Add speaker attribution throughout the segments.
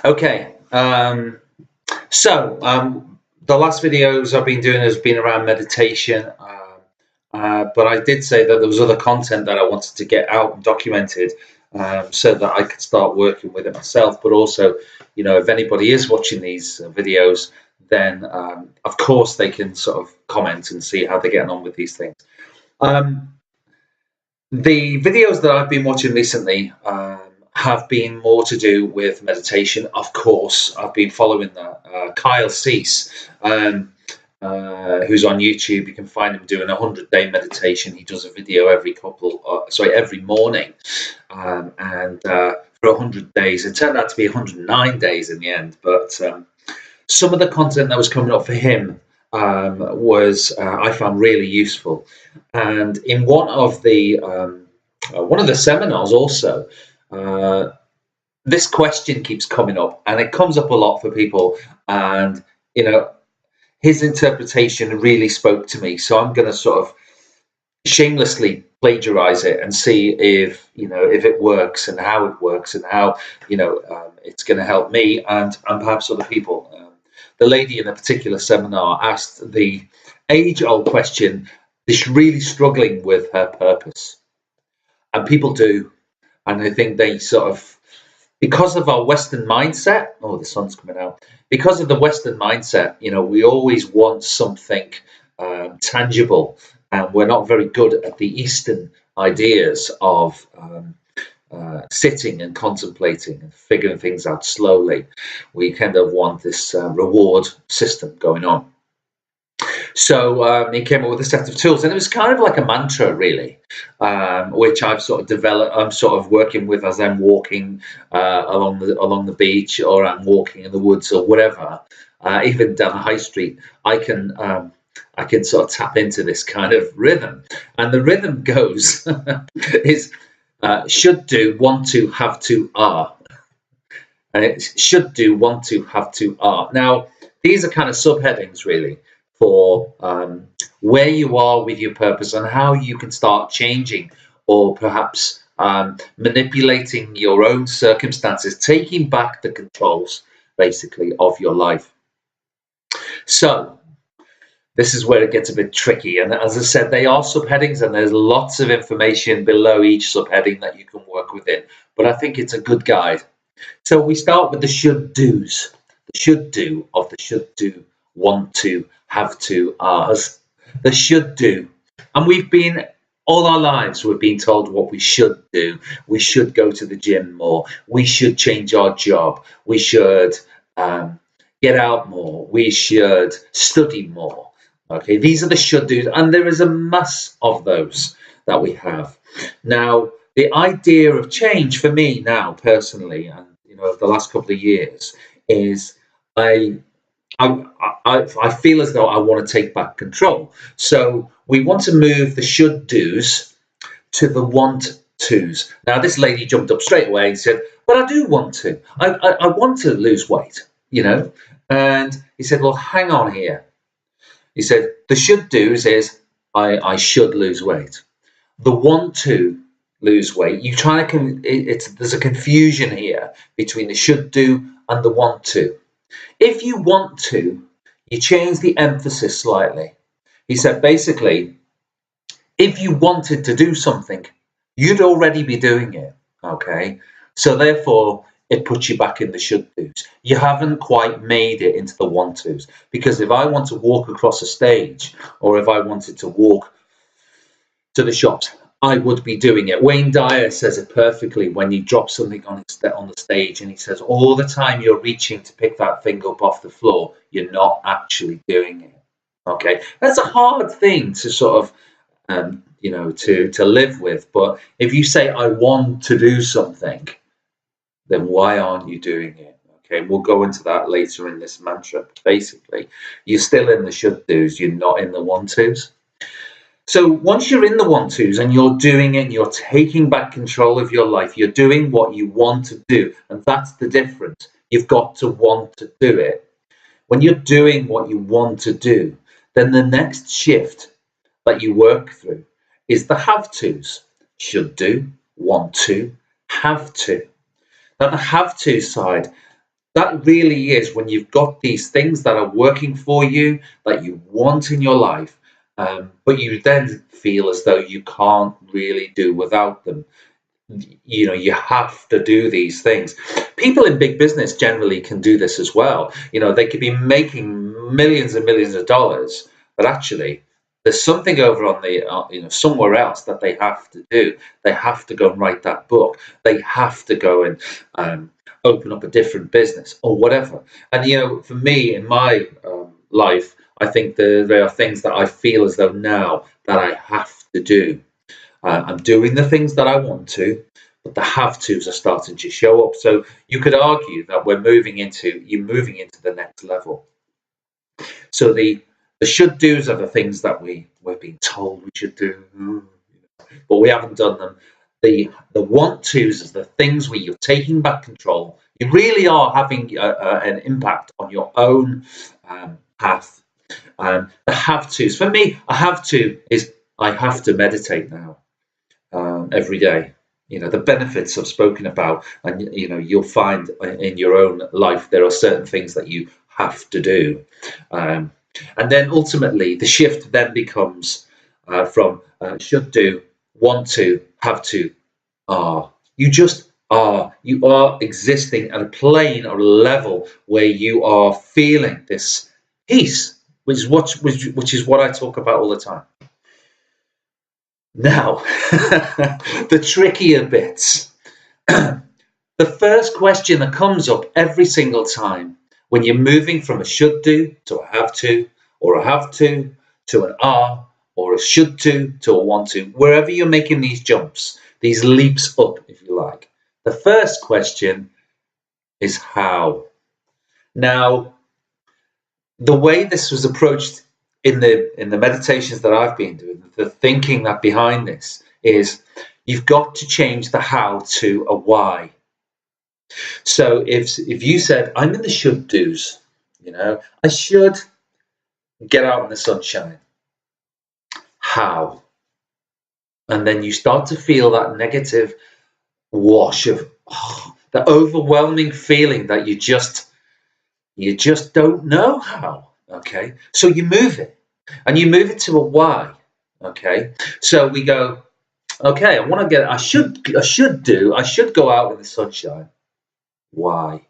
Speaker 1: Okay. The last videos I've been doing has been around meditation, but I did say that there was other content that I wanted to get out and documented, so that I could start working with it myself. But also, if anybody is watching these videos, then of course they can sort of comment and see how they're getting on with these things. Um, the videos that I've been watching recently have been more to do with meditation. Of course, I've been following that. Kyle Cease, who's on YouTube. You can find him doing a 100-day meditation. He does a video every morning, and for 100 days. It turned out to be 109 days in the end, but some of the content that was coming up for him was I found really useful. And in one of the seminars also, this question keeps coming up, and it comes up a lot for people. And his interpretation really spoke to me, so I'm going to sort of shamelessly plagiarize it and see if it works and how it works and how it's going to help me and perhaps other people. The lady in a particular seminar asked the age-old question, is she really struggling with her purpose? And people do. And I think they sort of, because of our Western mindset, oh, the sun's coming out. Because of the Western mindset, we always want something tangible, and we're not very good at the Eastern ideas of sitting and contemplating and figuring things out slowly. We kind of want this reward system going on. So he came up with a set of tools, and it was kind of like a mantra, really, which I've sort of developed. I'm sort of working with as I'm walking along the beach, or I'm walking in the woods, or whatever. Even down the high street, I can sort of tap into this kind of rhythm, and the rhythm goes is should do, want to, have to, are, and it's should do, want to, have to, are. Now these are kind of subheadings, really, for where you are with your purpose and how you can start changing, or perhaps manipulating your own circumstances, taking back the controls, basically, of your life. So this is where it gets a bit tricky. And as I said, they are subheadings, and there's lots of information below each subheading that you can work within. But I think it's a good guide. So we start with the should do's. The should do of the should do, want to, have to, ours. The should do. And we've been, all our lives, we've been told what we should do. We should go to the gym more. We should change our job. We should get out more. We should study more. Okay, these are the should do's, and there is a mass of those that we have. Now, the idea of change for me now, personally, and the last couple of years, is I feel as though I want to take back control. So we want to move the should do's to the want to's. Now, this lady jumped up straight away and said, "But I do want to. I want to lose weight, And he said, "Well, hang on here." He said, "The should do's is I should lose weight. The want to lose weight, you try to there's a confusion here between the should do and the want to. If you want to, you change the emphasis slightly." He said, basically, if you wanted to do something, you'd already be doing it. Okay, so therefore it puts you back in the should do's. You haven't quite made it into the want to's, because if I want to walk across a stage, or if I wanted to walk to the shops, I would be doing it. Wayne Dyer says it perfectly when he drops something on the stage, and he says, all the time you're reaching to pick that thing up off the floor, you're not actually doing it. Okay, that's a hard thing to sort of to live with. But if you say I want to do something, then why aren't you doing it? Okay, we'll go into that later in this mantra. Basically, you're still in the should do's, you're not in the want to's. So once you're in the want to's and you're doing it, and you're taking back control of your life, you're doing what you want to do, and that's the difference. You've got to want to do it. When you're doing what you want to do, then the next shift that you work through is the have to's. Should do, want to, have to. Now, the have to side, That really is when you've got these things that are working for you, that you want in your life, but you then feel as though you can't really do without them. You know, you have to do these things. People in big business generally can do this as well. You know, they could be making millions and millions of dollars, but actually there's something over on the somewhere else that they have to do. They have to go and write that book. They have to go and open up a different business or whatever. And you know, for me in my life, I think there are things that I feel as though now that I have to do. I'm doing the things that I want to, but the have tos are starting to show up. So you could argue that you're moving into the next level. So the should dos are the things that we're being told we should do, but we haven't done them. The want tos is the things where you're taking back control. You really are having an impact on your own path. The have tos for me, a have to is I have to meditate now every day. You know, the benefits I've spoken about, and you know, you'll find in your own life there are certain things that you have to do, um, and then ultimately the shift then becomes from should do, want to, have to, are. You just are. You are existing at a plane or a level where you are feeling this peace, which is what I talk about all the time. Now, the trickier bits. The first question that comes up every single time when you're moving from a should do to a have to, or a have to an are, or a should to a want to, wherever you're making these jumps, these leaps up, if you like. The first question is how. Now, the way this was approached in the meditations that I've been doing, the thinking that behind this is you've got to change the how to a why. So if you said I'm in the should do's, you know, I should get out in the sunshine. How? And then you start to feel that negative wash of the overwhelming feeling that you just don't know how. Okay, so you move it, and you move it to a why. Okay, so we go. Okay, I want to get. I should go out in the sunshine. Why?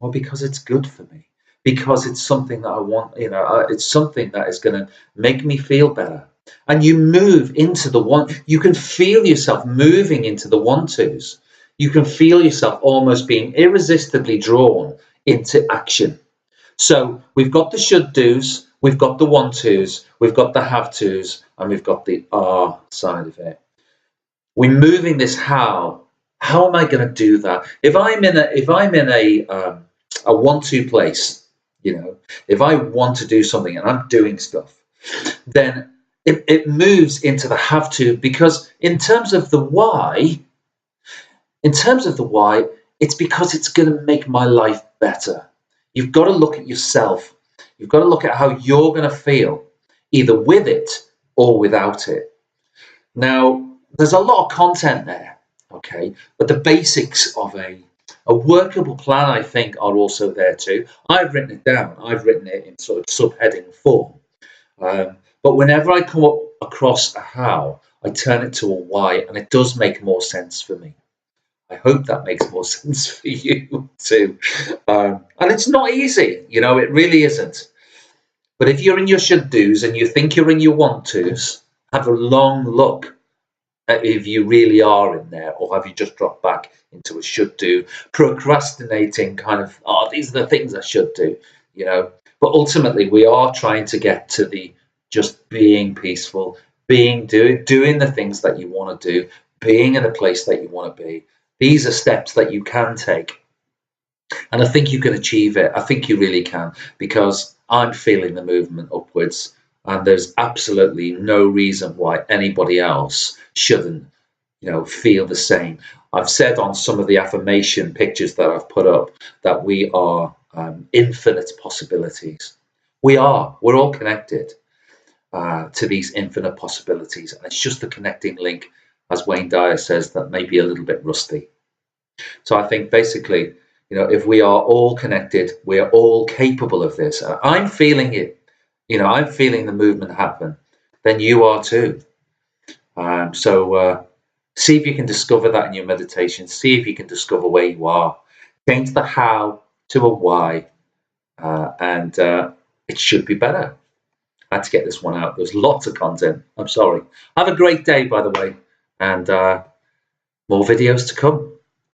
Speaker 1: Well, because it's good for me. Because it's something that I want. You know, it's something that is going to make me feel better. And you move into the one. You can feel yourself moving into the want tos. You can feel yourself almost being irresistibly drawn into action. So we've got the should do's, we've got the want to's, we've got the have to's, and we've got the are side of it. We're moving this how. How am I going to do that? If I'm in a want to place, you know, if I want to do something and I'm doing stuff, then it moves into the have to, because in terms of the why, it's because it's going to make my life better. You've got to look at yourself. You've got to look at how you're going to feel, either with it or without it. Now, there's a lot of content there, okay? But the basics of a workable plan, I think, are also there too. I've written it down. I've written it in sort of subheading form. But whenever I come up across a how, I turn it to a why, and it does make more sense for me. I hope that makes more sense for you too. And it's not easy, you know, it really isn't. But if you're in your should do's and you think you're in your want to's, have a long look at if you really are in there, or have you just dropped back into a should do, procrastinating kind of, oh, these are the things I should do, you know. But ultimately, we are trying to get to the just being peaceful, doing the things that you want to do, being in a place that you want to be. These are steps that you can take. And I think you can achieve it. I think you really can, because I'm feeling the movement upwards. And there's absolutely no reason why anybody else shouldn't, you know, feel the same. I've said on some of the affirmation pictures that I've put up that we are infinite possibilities. We're all connected to these infinite possibilities. And it's just the connecting link, as Wayne Dyer says, that may be a little bit rusty. So I think basically, if we are all connected, we are all capable of this. I'm feeling it. I'm feeling the movement happen. Then you are too. So see if you can discover that in your meditation. See if you can discover where you are. Change the how to a why, and it should be better. I had to get this one out. There's lots of content. I'm sorry. Have a great day, by the way, and more videos to come.